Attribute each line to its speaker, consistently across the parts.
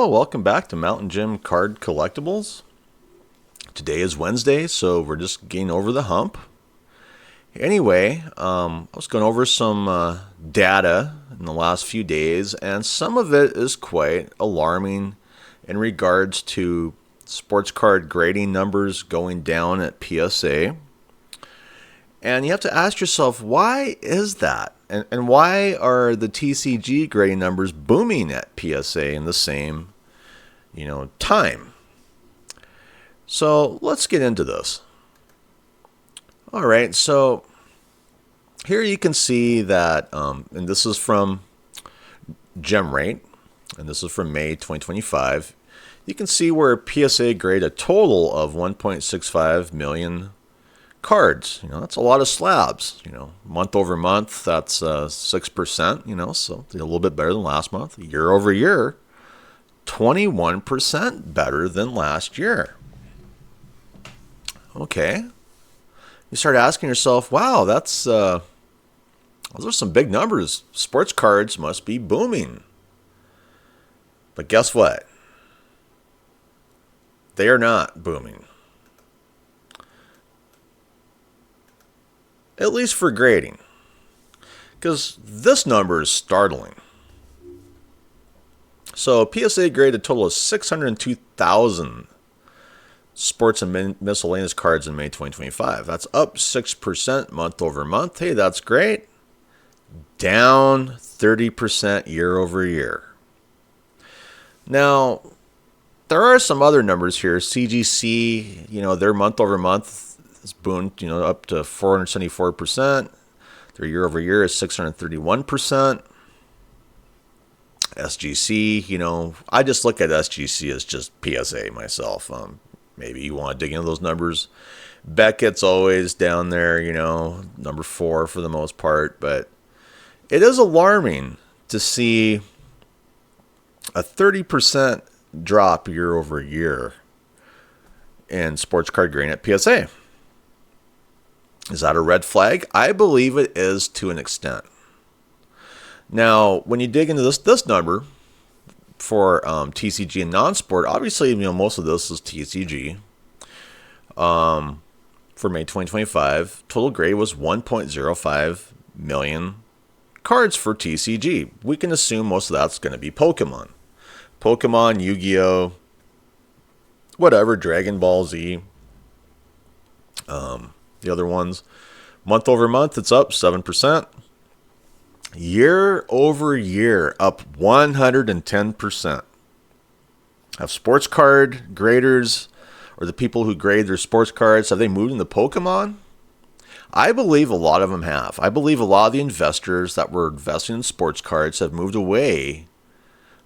Speaker 1: Hello, welcome back to Mountain Gym Card Collectibles. Today is Wednesday, so we're just getting over the hump. Anyway, I was going over some data in the last few days, and some of it is quite alarming in regards to sports card grading numbers going down at PSA. And you have to ask yourself, why is that? And why are the TCG grading numbers booming at PSA in the same, time? So let's get into this. All right, so here you can see that, and this is from GemRate, and this is from May 2025. You can see where PSA graded a total of 1.65 million cards. That's a lot of slabs. Month over month, that's 6%, so a little bit better than last month. Year over year, 21% better than last year. Okay. You start asking yourself, wow, those are some big numbers. Sports cards must be booming. But guess what? They are not booming. At least for grading. Because this number is startling. So PSA graded a total of 602,000 sports and miscellaneous cards in May 2025. That's up 6% month over month. Hey, that's great. Down 30% year over year. Now, there are some other numbers here. CGC, their month over month is boomed, up to 474%. Their year over year is 631%. SGC, I just look at SGC as just PSA myself. Maybe you want to dig into those numbers. Beckett's always down there, number 4 for the most part. But it is alarming to see a 30% drop year over year in sports card grading at PSA. Is that a red flag? I believe it is to an extent. Now, when you dig into this number for TCG and non-sport, obviously, most of this is TCG. For May 2025, total grade was 1.05 million cards for TCG. We can assume most of that's going to be Pokemon. Pokemon, Yu-Gi-Oh!, whatever, Dragon Ball Z. The other ones, month over month, it's up 7%. Year over year, up 110%. Have sports card graders, or the people who grade their sports cards, have they moved into Pokemon? I believe a lot of them have. I believe a lot of the investors that were investing in sports cards have moved away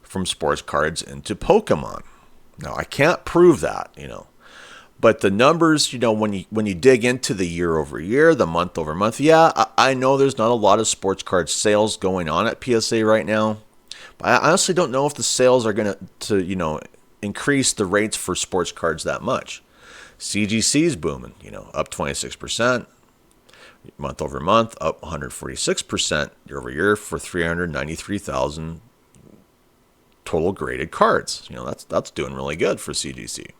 Speaker 1: from sports cards into Pokemon. Now, I can't prove that, But the numbers, when you dig into the year over year, the month over month, I know there's not a lot of sports card sales going on at PSA right now. But I honestly don't know if the sales are going to increase the rates for sports cards that much. CGC is booming, up 26%. Month over month, up 146% year over year for 393,000 total graded cards. That's doing really good for CGC.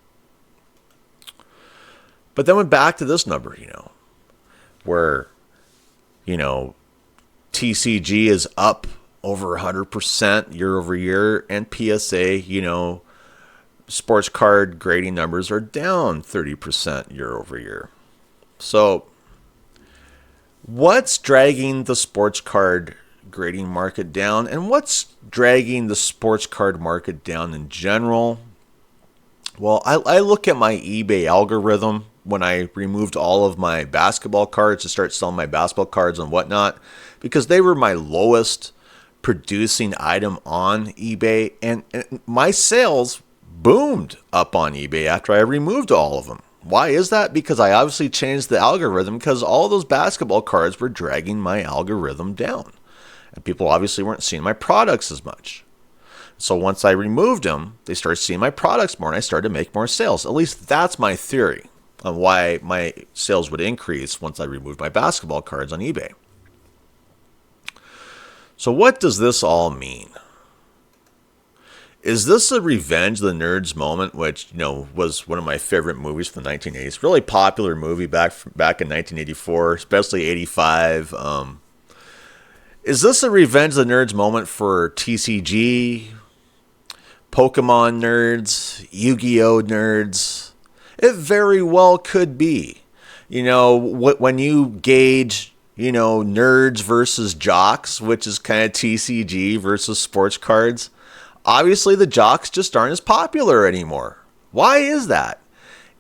Speaker 1: But then went back to this number, where, TCG is up over 100% year over year, and PSA, sports card grading numbers are down 30% year over year. So, what's dragging the sports card grading market down, and what's dragging the sports card market down in general? Well, I look at my eBay algorithm when I removed all of my basketball cards to start selling my basketball cards and whatnot, because they were my lowest producing item on eBay, and my sales boomed up on eBay after I removed all of them. Why is that? Because I obviously changed the algorithm, because all those basketball cards were dragging my algorithm down, and people obviously weren't seeing my products as much. So once I removed them, they started seeing my products more, and I started to make more sales. At least that's my theory on why my sales would increase once I removed my basketball cards on eBay. So what does this all mean? Is this a Revenge of the Nerds moment, which, was one of my favorite movies from the 1980s? Really popular movie back in 1984, especially 85. Is this a Revenge of the Nerds moment for TCG, Pokemon nerds, Yu-Gi-Oh nerds? It very well could be. When you gauge, nerds versus jocks, which is kind of TCG versus sports cards, obviously the jocks just aren't as popular anymore. Why is that?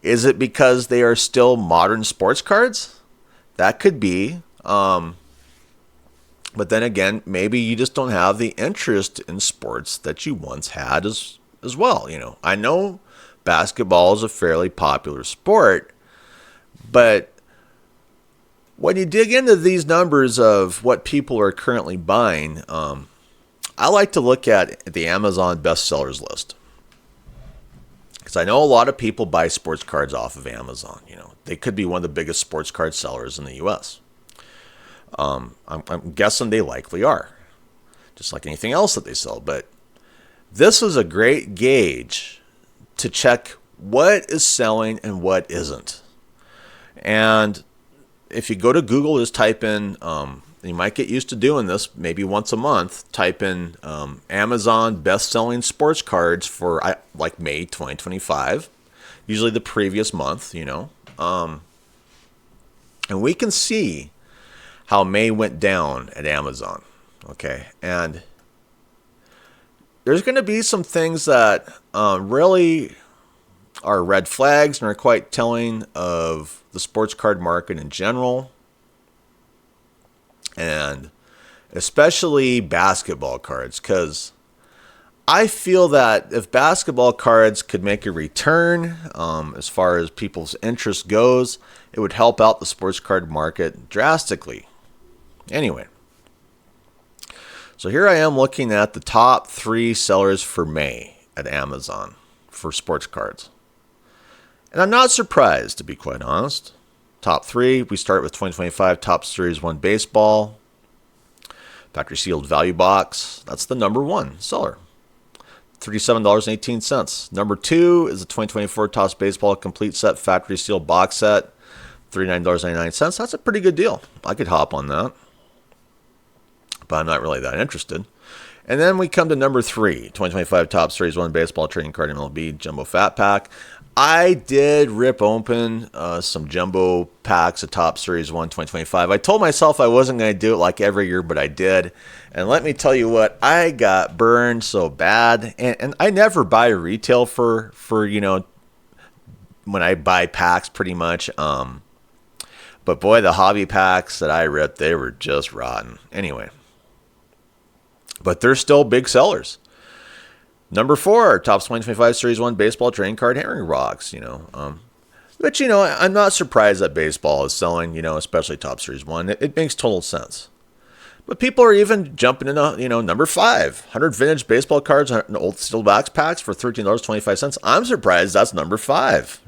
Speaker 1: Is it because they are still modern sports cards? That could be. But then again, maybe you just don't have the interest in sports that you once had as well. I know basketball is a fairly popular sport, but when you dig into these numbers of what people are currently buying, I like to look at the Amazon bestsellers list. Because I know a lot of people buy sports cards off of Amazon. They could be one of the biggest sports card sellers in the U.S. I'm guessing they likely are, just like anything else that they sell. But this is a great gauge to check what is selling and what isn't. And if you go to Google, just type in, you might get used to doing this maybe once a month, type in Amazon best-selling sports cards for like May 2025, usually the previous month, and we can see how May went down at Amazon. Okay. And there's going to be some things that really are red flags and are quite telling of the sports card market in general. And especially basketball cards. Because I feel that if basketball cards could make a return, as far as people's interest goes, it would help out the sports card market drastically. Anyway, so here I am looking at the top 3 sellers for May at Amazon for sports cards. And I'm not surprised, to be quite honest. Top 3, we start with 2025 Topps Series 1 Baseball. Factory sealed value box. That's the number 1 seller. $37.18. Number 2 is the 2024 Topps Baseball Complete Set Factory Sealed Box Set. $39.99. That's a pretty good deal. I could hop on that. But I'm not really that interested. And then we come to number 3, 2025 Topps Series 1 Baseball Trading Card MLB Jumbo Fat Pack. I did rip open some jumbo packs of Topps Series 1 2025. I told myself I wasn't going to do it like every year, but I did. And let me tell you what, I got burned so bad. And I never buy retail for when I buy packs pretty much. But boy, the hobby packs that I ripped, they were just rotten. Anyway. But they're still big sellers. Number 4, Topps 2025 Series 1 Baseball Trading Card Hammering Rocks. But I'm not surprised that baseball is selling, especially Topps Series 1. It makes total sense. But people are even jumping into, number 5, 100 vintage baseball cards and old steel box packs for $13.25. I'm surprised that's number 5,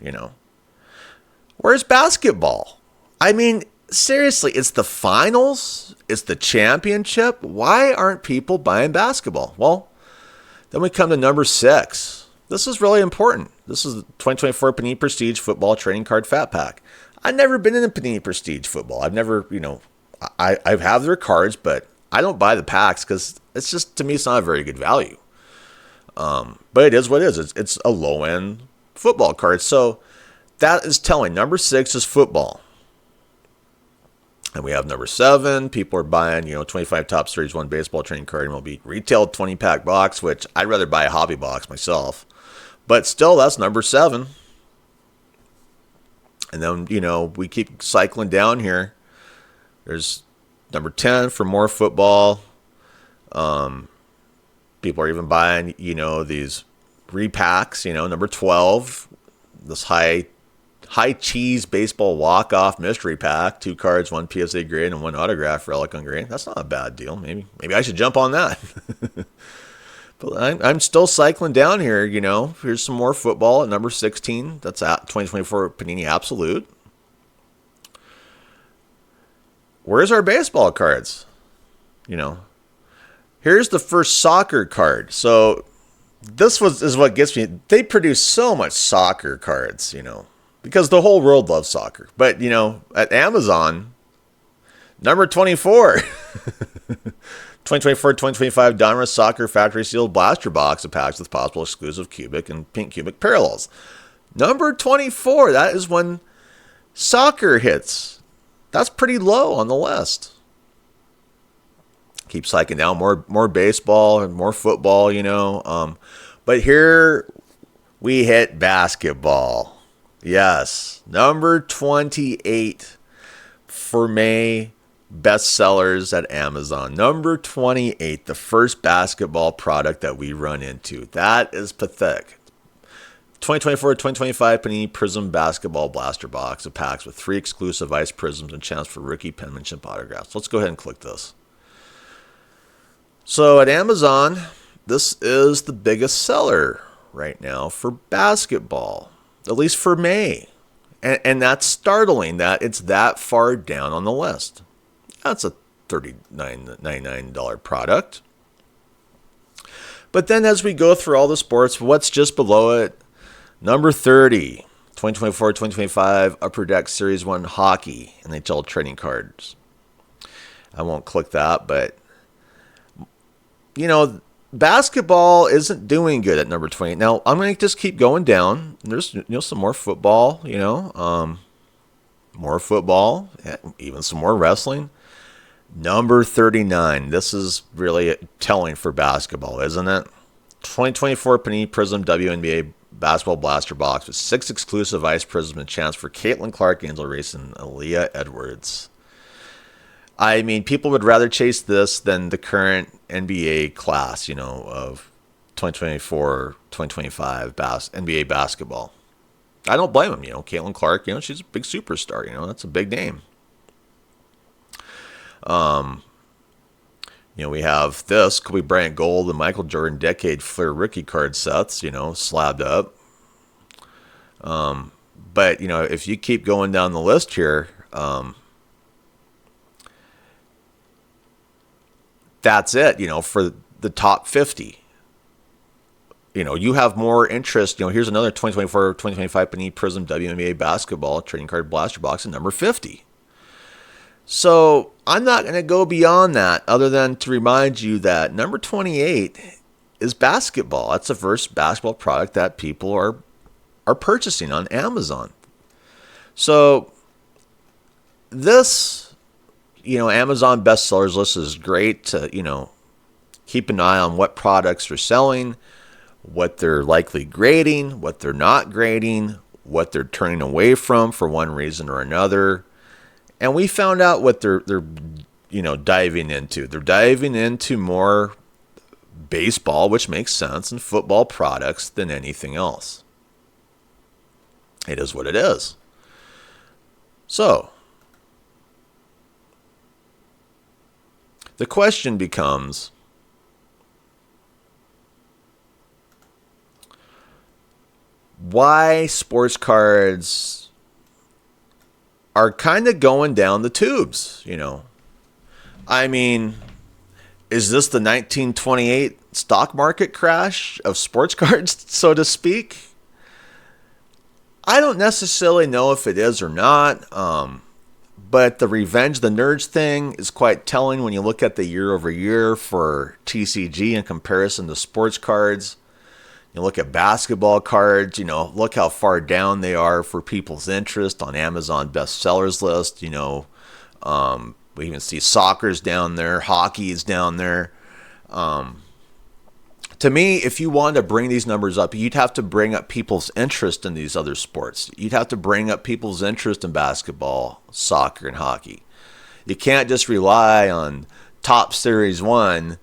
Speaker 1: Where's basketball? I mean, seriously, it's the finals. It's the championship. Why aren't people buying basketball? Well, then we come to number 6. This is really important. This is the 2024 Panini Prestige Football Trading Card Fat Pack. I've never been in a Panini Prestige football. I've never, I have their cards, but I don't buy the packs because it's just, to me, it's not a very good value. But it is what it is. It's a low-end football card. So that is telling. Number 6 is football. And we have number 7. People are buying, 25 Topps Series 1 Baseball Trading Card MLB retail 20-pack box, which I'd rather buy a hobby box myself. But still, that's number 7. And then, we keep cycling down here. There's number 10 for more football. People are even buying, these repacks, number 12, this high cheese baseball walk-off mystery pack, 2 cards, 1 PSA grade, and 1 autograph relic on grade. That's not a bad deal. Maybe I should jump on that. But I'm still cycling down here, Here's some more football at number 16. That's at 2024 Panini Absolute. Where's our baseball cards? Here's the first soccer card. So is what gets me. They produce so much soccer cards, because the whole world loves soccer. But, at Amazon, number 24, 2024-2025 Donruss Soccer Factory Sealed Blaster Box of packs with possible exclusive cubic and pink cubic parallels. Number 24, that is when soccer hits. That's pretty low on the list. Keep cycling down more baseball and more football, But here we hit basketball. Yes, number 28 for May bestsellers at Amazon. Number 28, the first basketball product that we run into. That is pathetic. 2024-2025 Panini Prism Basketball Blaster Box of packs with 3 exclusive ice prisms and chance for rookie penmanship autographs. Let's go ahead and click this. So at Amazon, this is the biggest seller right now for basketball, at least for May. And that's startling that it's that far down on the list. That's a $39.99 product. But then as we go through all the sports, what's just below it? Number 30, 2024-2025 Upper Deck Series 1 Hockey NHL trading cards. I won't click that, but basketball isn't doing good at number 20. Now, I'm going to just keep going down. There's some more football, more football, even some more wrestling. Number 39. This is really telling for basketball, isn't it? 2024 Panini Prism WNBA Basketball Blaster Box with 6 exclusive ice prisms and chance for Caitlin Clark, Angel Reese, and Aaliyah Edwards. I mean, people would rather chase this than the current NBA class, of 2024-2025 NBA basketball. I don't blame them, Caitlin Clark, she's a big superstar, that's a big name. We have this Kobe Bryant Gold and Michael Jordan Decade Flair rookie card sets, slabbed up. But, if you keep going down the list here, that's it, for the top 50. You have more interest. Here's another 2024-2025 Panini Prism WNBA Basketball Trading Card Blaster Box at number 50. So I'm not going to go beyond that other than to remind you that number 28 is basketball. That's the first basketball product that people are purchasing on Amazon. So this, Amazon bestsellers list is great to, keep an eye on what products are selling, what they're likely grading, what they're not grading, what they're turning away from for one reason or another. And we found out what they're diving into. They're diving into more baseball, which makes sense, and football products than anything else. It is what it is. So, the question becomes, why sports cards are kind of going down the tubes, I mean, is this the 1928 stock market crash of sports cards, so to speak? I don't necessarily know if it is or not, but the Revenge the Nerds thing is quite telling when you look at the year over year for TCG in comparison to sports cards. You look at basketball cards, look how far down they are for people's interest on Amazon bestsellers list. We even see soccer's down there, hockey is down there. To me, if you wanted to bring these numbers up, you'd have to bring up people's interest in these other sports. You'd have to bring up people's interest in basketball, soccer, and hockey. You can't just rely on top Series 1,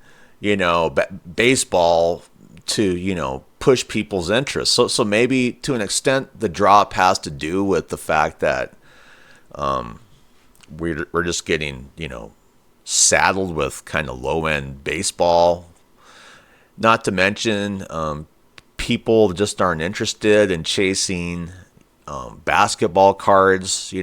Speaker 1: baseball to, push people's interest. So maybe to an extent the drop has to do with the fact that we're just getting, saddled with kind of low-end baseball. Not to mention people just aren't interested in chasing basketball cards,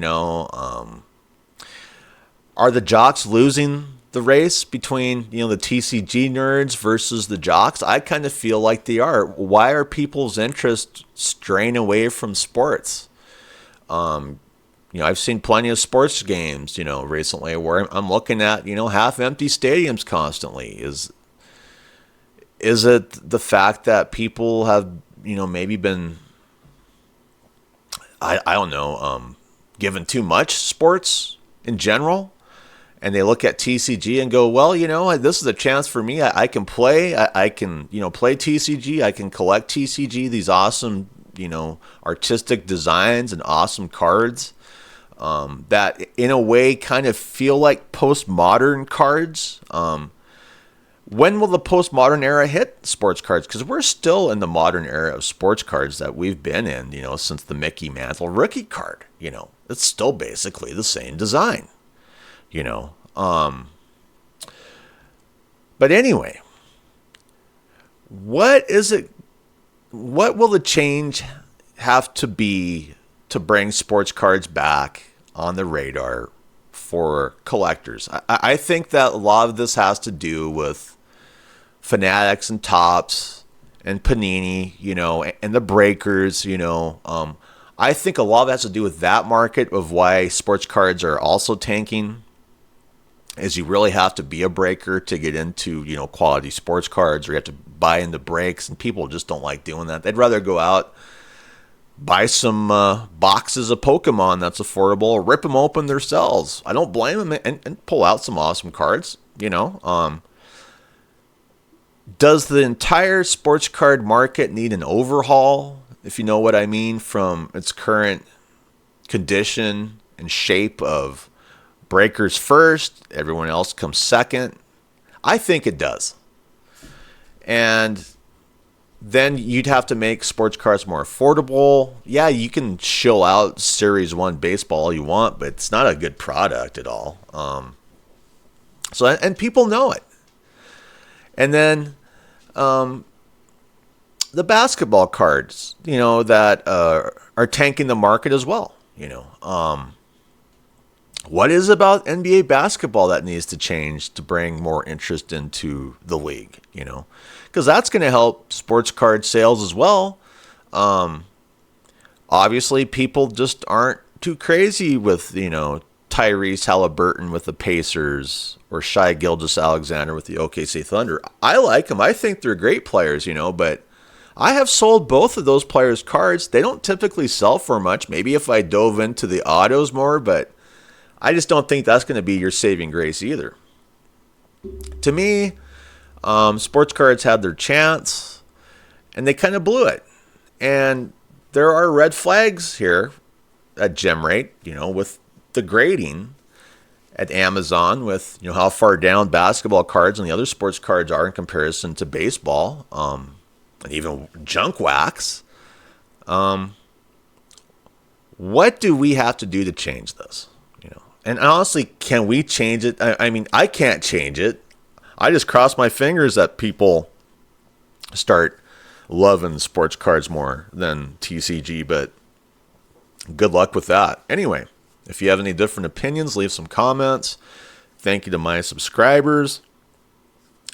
Speaker 1: Are the jocks losing the race between, the TCG nerds versus the jocks? I kind of feel like they are. Why are people's interest straying away from sports? I've seen plenty of sports games, recently where I'm looking at, half empty stadiums constantly. Is it the fact that people have, maybe been, I don't know, given too much sports in general? And they look at TCG and go, well, this is a chance for me. I can play. I can, play TCG. I can collect TCG, these awesome, artistic designs and awesome cards that, in a way, kind of feel like postmodern cards. When will the postmodern era hit sports cards? Because we're still in the modern era of sports cards that we've been in, since the Mickey Mantle rookie card. It's still basically the same design. But anyway, what will the change have to be to bring sports cards back on the radar for collectors? I think that a lot of this has to do with Fanatics and Topps and Panini, and the breakers, I think a lot of it has to do with that market of why sports cards are also tanking. Is you really have to be a breaker to get into, quality sports cards, or you have to buy into breaks, and people just don't like doing that. They'd rather go out, buy some boxes of Pokemon that's affordable, rip them open themselves. I don't blame them, and pull out some awesome cards, Does the entire sports card market need an overhaul, if you know what I mean, from its current condition and shape of breakers first, everyone else comes second? I think it does. And then you'd have to make sports cards more affordable. Yeah, you can shill out Series 1 baseball all you want, but it's not a good product at all. And people know it. And then the basketball cards, that are tanking the market as well. What is about NBA basketball that needs to change to bring more interest into the league? Because that's going to help sports card sales as well. Obviously, people just aren't too crazy with, Tyrese Halliburton with the Pacers or Shai Gilgeous-Alexander with the OKC Thunder. I like them. I think they're great players, but I have sold both of those players' cards. They don't typically sell for much. Maybe if I dove into the autos more, but I just don't think that's going to be your saving grace either. To me, sports cards had their chance, and they kind of blew it. And there are red flags here at GemRate, with the grading at Amazon, with how far down basketball cards and the other sports cards are in comparison to baseball, and even junk wax. What do we have to do to change this? And honestly, can we change it? I mean, I can't change it. I just cross my fingers that people start loving sports cards more than TCG, but good luck with that. Anyway, if you have any different opinions, leave some comments. Thank you to my subscribers.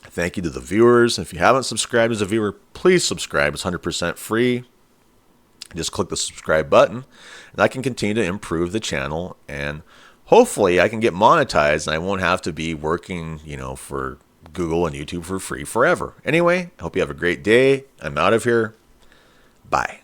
Speaker 1: Thank you to the viewers. If you haven't subscribed as a viewer, please subscribe. It's 100% free. Just click the subscribe button, and I can continue to improve the channel, and hopefully I can get monetized and I won't have to be working, for Google and YouTube for free forever. Anyway, I hope you have a great day. I'm out of here. Bye.